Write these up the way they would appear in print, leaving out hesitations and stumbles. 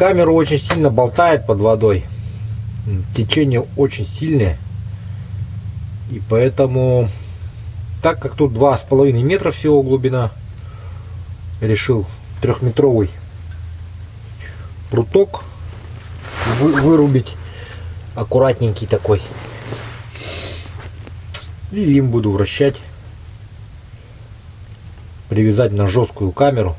Камеру очень сильно болтает под водой. Течение очень сильное. И поэтому, так как тут 2,5 метра всего глубина, решил 3-метровый пруток вырубить. Аккуратненький такой. И им буду вращать. Привязать на жесткую камеру.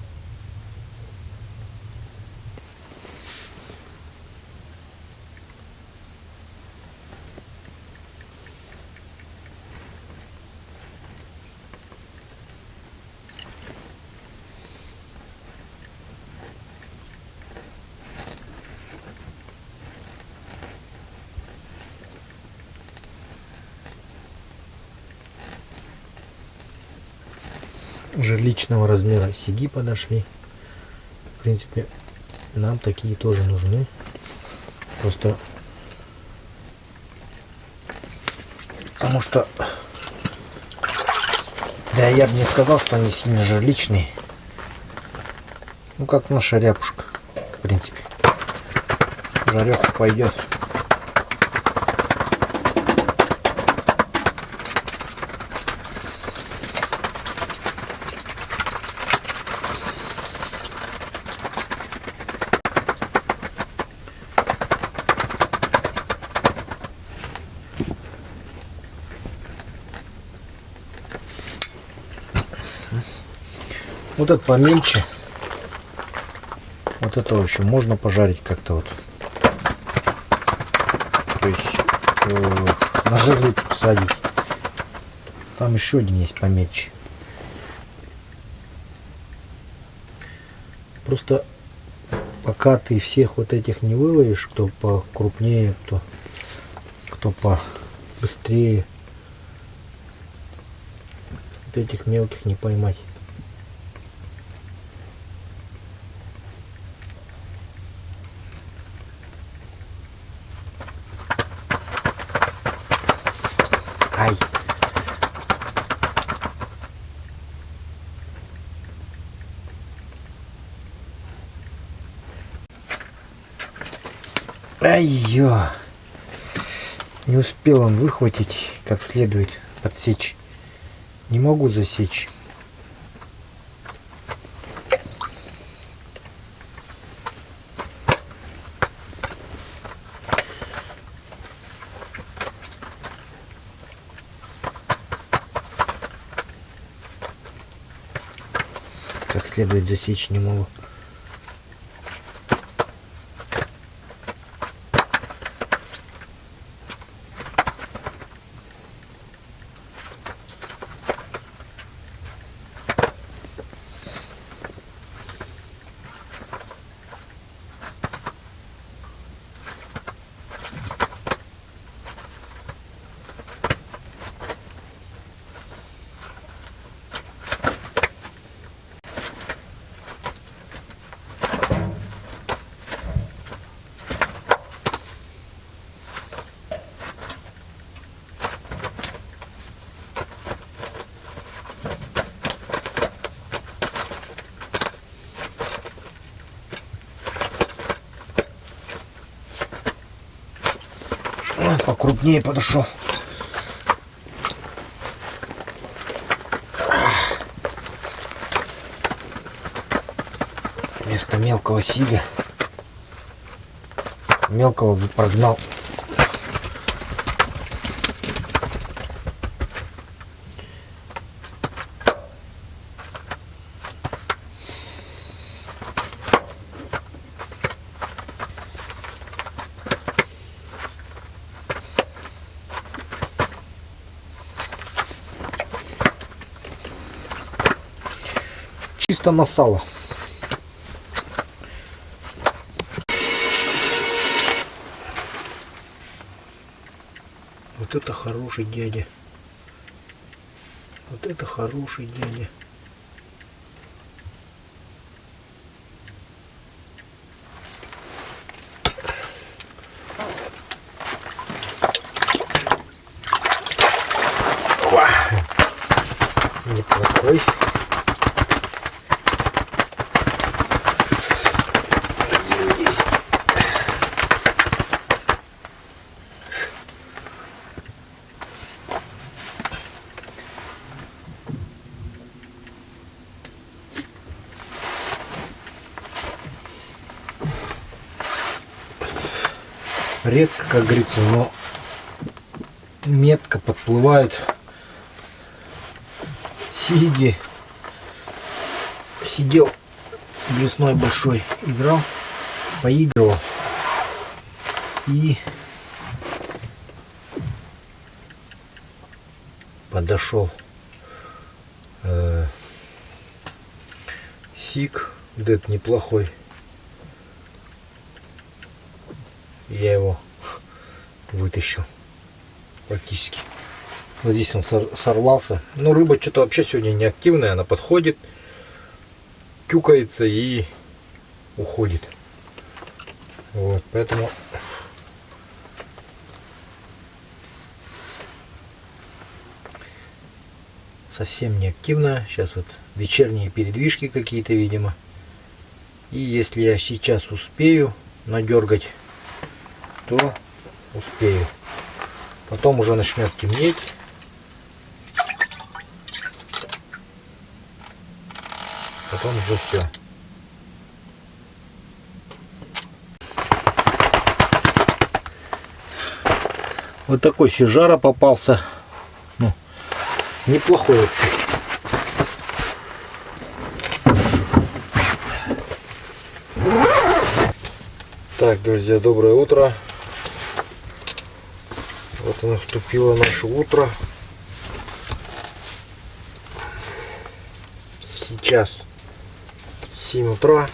Жерличного размера сиги подошли. В принципе, нам такие тоже нужны. Просто потому что, да, я бы не сказал, что они сильно жерличные. Ну, как наша ряпушка, в принципе. Жареха пойдет. Вот этот помельче. Вот этого еще можно пожарить как-то вот. То есть на жерлицу посадить. Там еще один есть помельче. Просто пока ты всех вот этих не выловишь, кто покрупнее, кто побыстрее, вот этих мелких не поймать. Ай. Ай-ё. Не успел он выхватить как следует, подсечь. Не могу засечь. Как следует засечь не могу. Покрупнее подошел. Вместо мелкого сига мелкого бы прогнал. Чисто на сало. Вот это хороший дядя. Вот это хороший дядя. Неплохой. Есть. редко, как говорится, но метко подплывают сиги. Сидел блесной большой, играл, поигрывал и подошел сиг, вот этот неплохой. Я его вытащил практически. Вот здесь он сорвался. Но рыба что-то вообще сегодня не активная, она подходит, тюкается и уходит. Вот, поэтому совсем не активная. Сейчас вот вечерние передвижки какие-то, видимо. И если я сейчас успею надергать, то успею. Потом уже начнет темнеть. Потом уже все. Вот такой сижара попался. Ну, неплохой вообще. Так, друзья, доброе утро. Вот оно вступило наше утро. Сейчас 7 утра.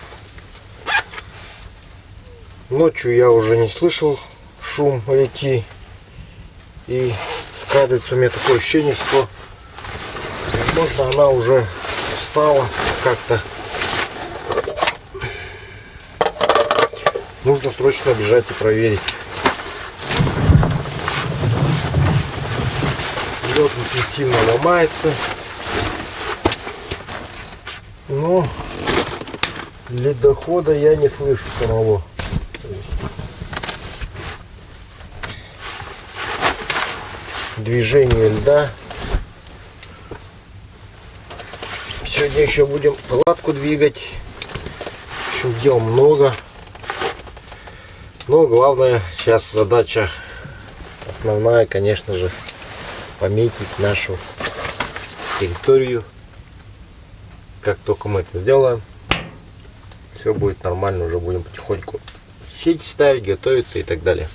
Ночью я уже не слышал шум реки. И складывается у меня такое ощущение, что возможно она уже встала как-то. Нужно срочно бежать и проверить. Лед интенсивно ломается. Но ледохода я не слышу самого. Движение льда. Сегодня еще будем палатку двигать. В общем, дел много. Но главное сейчас задача основная, конечно же, пометить нашу территорию. Как только мы это сделаем, все будет нормально, уже будем потихоньку сеть ставить, готовиться и так далее.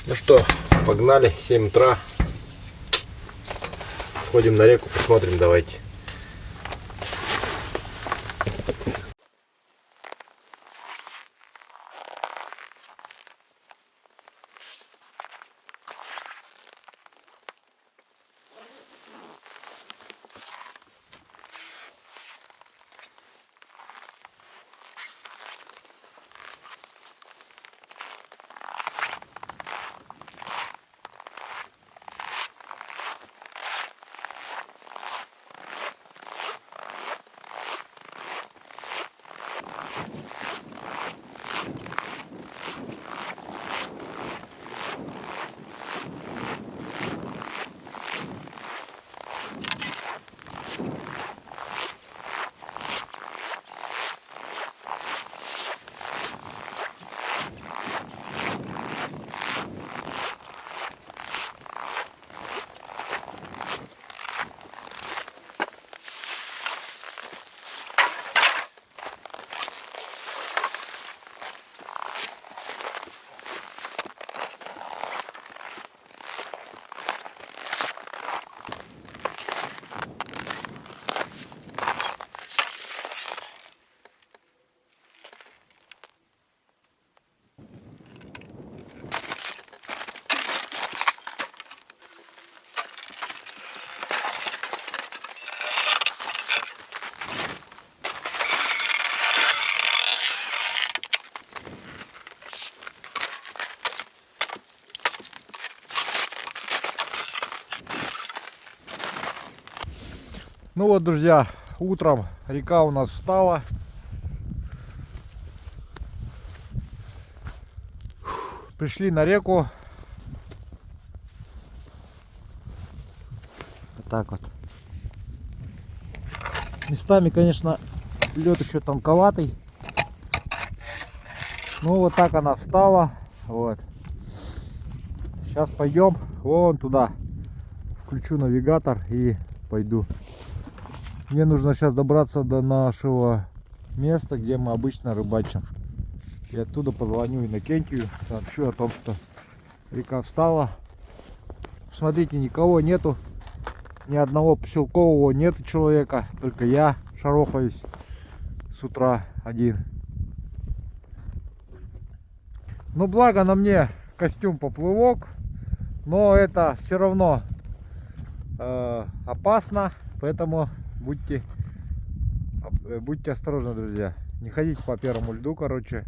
Ну что, погнали, 7 утра. Сходим на реку, посмотрим, давайте. Ну вот, друзья, утром река у нас встала. Пришли на реку. Вот так вот. Местами, конечно, лед еще тонковатый. Ну вот так она встала. Вот. Сейчас пойдем вон туда. Включу навигатор и пойду. Мне нужно сейчас добраться до нашего места, где мы обычно рыбачим. И оттуда позвоню Иннокентию, сообщу о том, что река встала. Смотрите, никого нету. Ни одного поселкового нету человека. Только я шарохаюсь с утра один. Ну, благо на мне костюм поплывок. Но это все равно опасно. Поэтому будьте осторожны, друзья. Не ходите по первому льду, короче.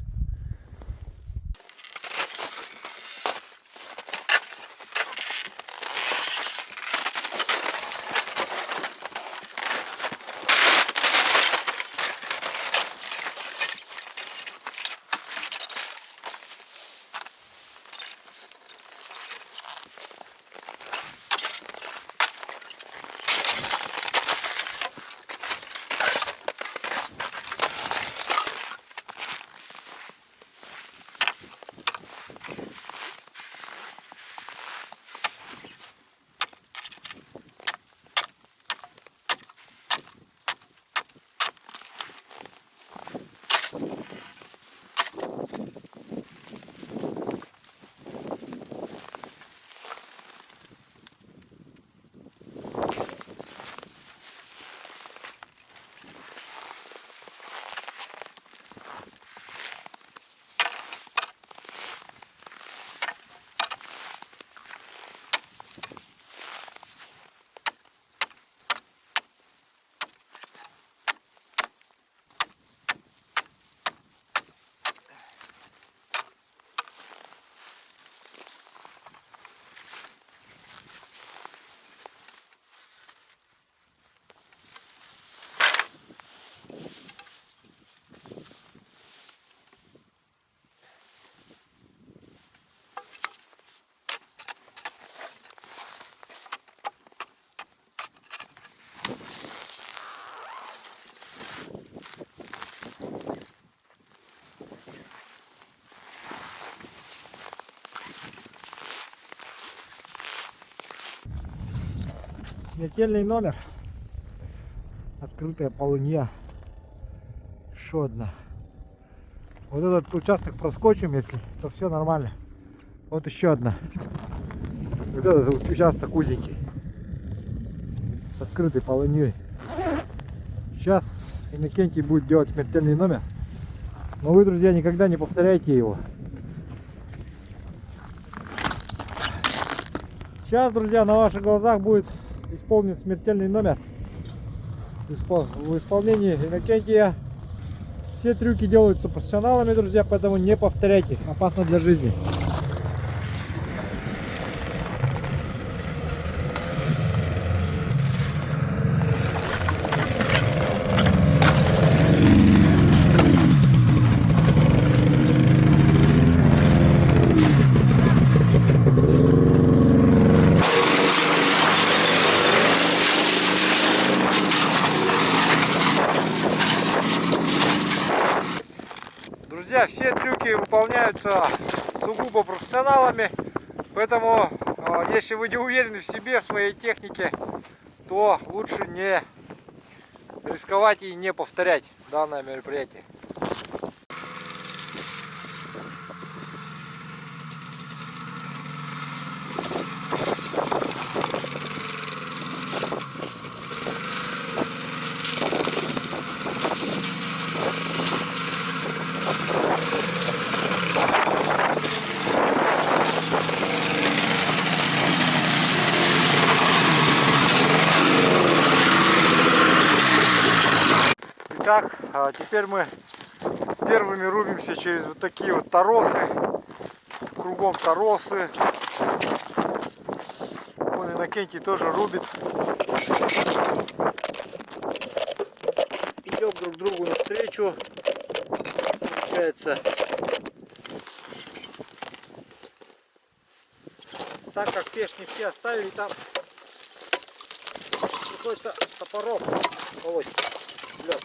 Смертельный номер. Открытая полынья. Еще одна. Вот этот участок проскочим, если, то все нормально. Вот еще одна. Вот этот участок узенький. С открытой полыньей. Сейчас Иннокентий будет делать смертельный номер. Но вы, друзья, никогда не повторяйте его. Сейчас, друзья, на ваших глазах будет исполнен смертельный номер. В исполнении Иннокентия. Все трюки делаются профессионалами, друзья, поэтому не повторяйте. Опасно для жизни. Друзья, все трюки выполняются сугубо профессионалами, поэтому если вы не уверены в себе, в своей технике, то лучше не рисковать и не повторять данное мероприятие. Итак, теперь мы первыми рубимся через вот такие вот торосы. Кругом торосы. Вон Иннокентий тоже рубит. Идем друг другу навстречу. Получается, так как пеш не все оставили, там какой-то топоров. Ой, лед.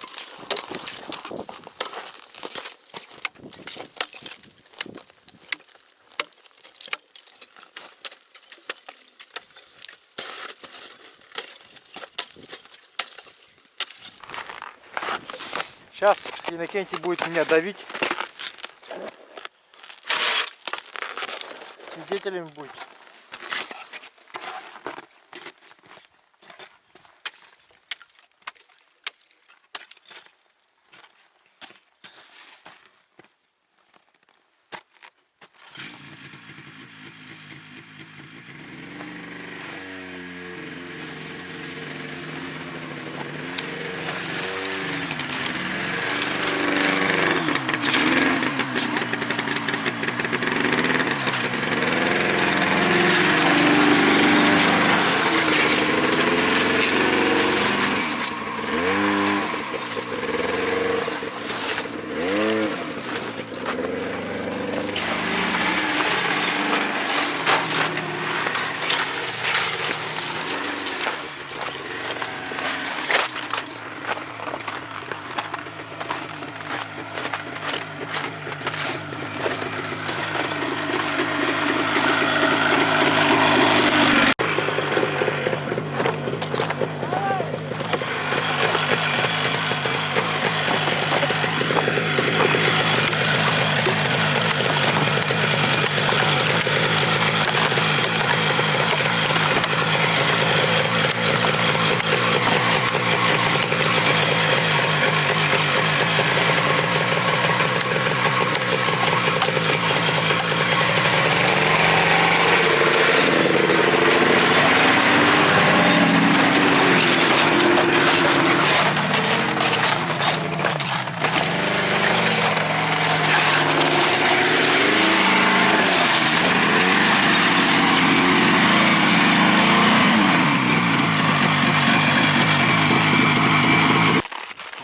Сейчас Иннокентий будет меня давить. Свидетелями будет.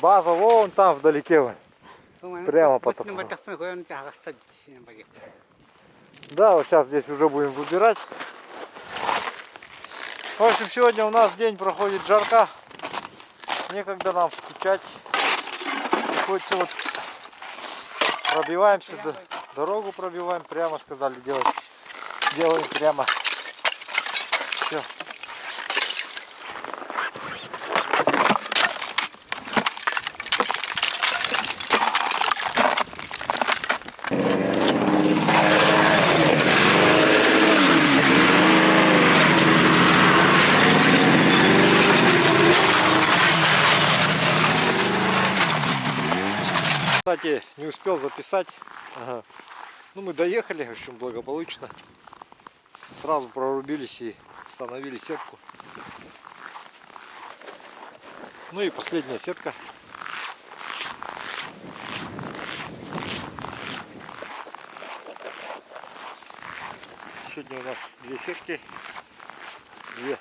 База вон там вдалеке. Вон. Прямо потом. Да, вот сейчас здесь уже будем выбирать. В общем, сегодня у нас день проходит жарко. Некогда нам скучать. Приходится вот пробиваемся, дорогу пробиваем, прямо сказали делать. Делаем прямо. Все. Кстати, не успел записать. Ага. Ну, мы доехали, в общем, благополучно. Сразу прорубились и установили сетку. Ну и последняя сетка. Сегодня у нас 2 сетки. 2.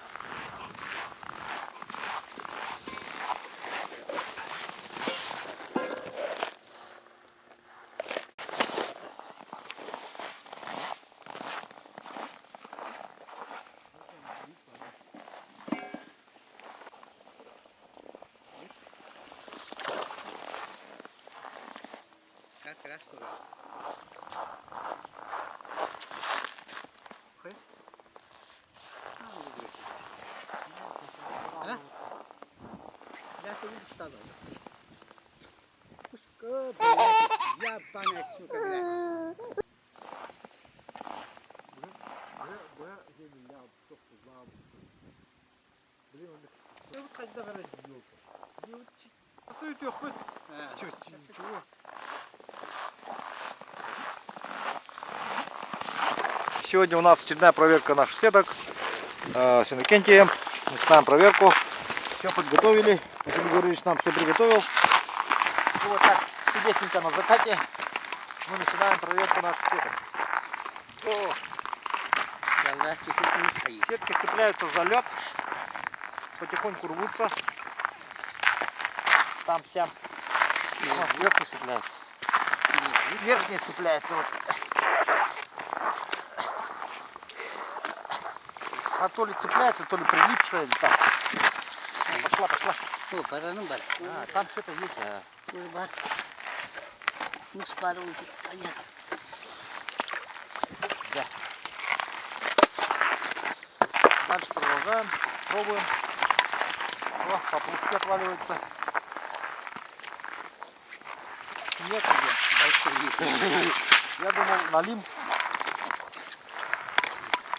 Сегодня у нас очередная проверка наших сеток с Иннокентием. Начинаем проверку. Все подготовили. Василий Григорьевич нам все приготовил. И вот так чудесненько на закате мы начинаем проверку наших сеток. О! Сетки цепляются за лед, потихоньку рвутся. Там вся сверху цепляется. Верхняя цепляется вот. А то ли цепляется, то ли прилипшая, или так. Пошла, пошла. А, там что-то есть. Да. Дальше продолжаем, пробуем. О, поплавки отваливаются. снег идет. Я думал, налим.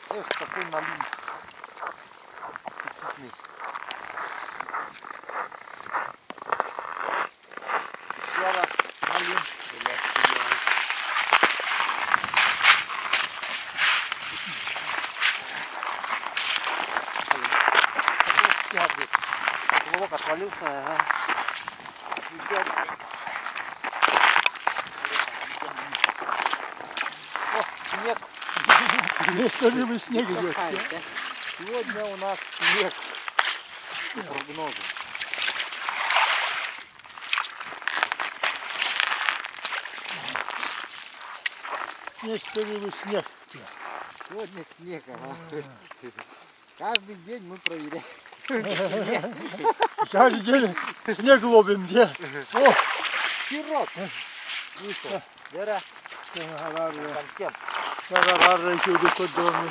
Эх, какой налим. Аппетитный. Еще раз налим. Потолок отвалился. Ага. О, снег. Нестабильный снег идет. Сегодня у нас снег. Прогнозы. Нестабильный снег. Сегодня снег. Ага. Каждый день мы проверяем. Каждый день снег ловим, где? О! Пирог. Вышел. Вера. Контент. Сагарары күйдік көддіғымын.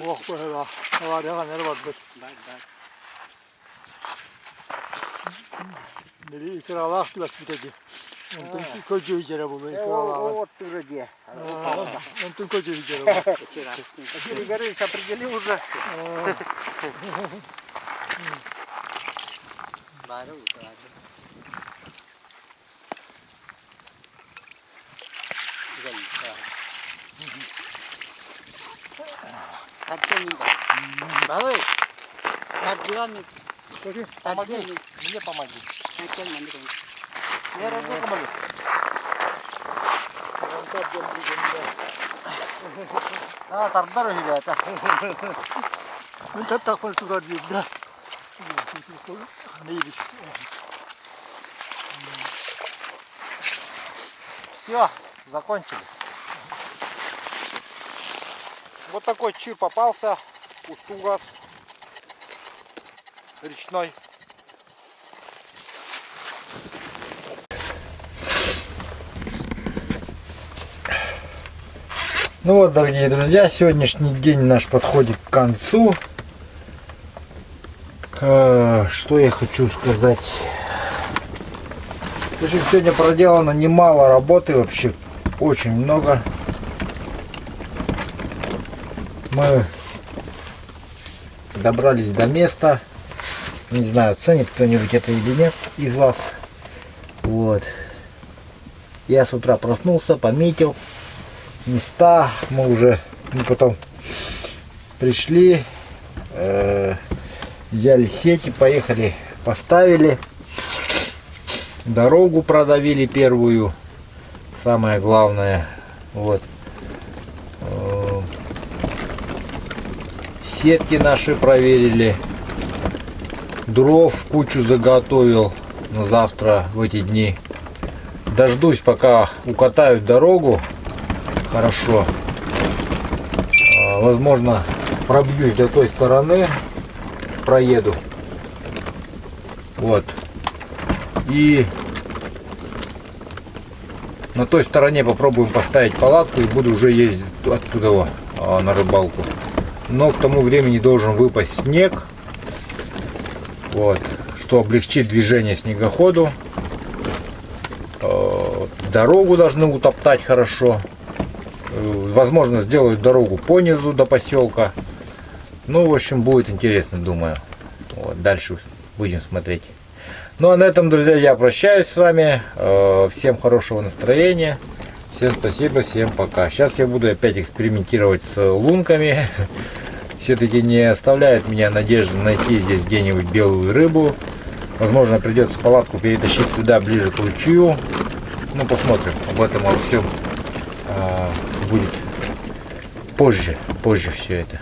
Оқ қойға. Аварияған әрі барды. Бері икіралақ түбәс бітеді. Онтын көджі жері бұлы икіралағын. Вот ты вроде. Онтын көджі жері бұлы. Юрий Горыныч определил уже. Давай. Помоги. Мне помоги. Я родной помогу. А, тардар үйде ата. Мен таттақпын судар деймін да. Нейді. Все, закончили. Вот такой чир попался. Устугас. Речной. Ну вот, дорогие друзья, сегодняшний день наш подходит к концу. Что я хочу сказать? В общем, сегодня проделано немало работы, вообще очень много. Мы добрались до места. Не знаю, ценит кто-нибудь это или нет из вас. Вот. Я с утра проснулся, пометил места. Мы потом пришли, взяли сети, поехали, поставили. Дорогу продавили первую. Самое главное. Вот. Сетки наши проверили. Дров кучу заготовил на завтра в эти дни. Дождусь, пока укатают дорогу хорошо. Возможно, пробьюсь до той стороны, проеду. Вот. И на той стороне попробуем поставить палатку и буду уже ездить оттуда на рыбалку. Но к тому времени должен выпасть снег. Вот, что облегчит движение снегоходу. Дорогу должны утоптать хорошо. Возможно, сделают дорогу по низу до поселка. Ну, в общем, будет интересно, думаю. Вот, дальше будем смотреть. Ну, а на этом, друзья, я прощаюсь с вами. Всем хорошего настроения. Всем спасибо, всем пока. Сейчас я буду опять экспериментировать с лунками. Все-таки не оставляет меня надежды найти здесь где-нибудь белую рыбу. Возможно, придется палатку перетащить туда, ближе к ручью. Ну, посмотрим. Об этом во всем будет позже все это.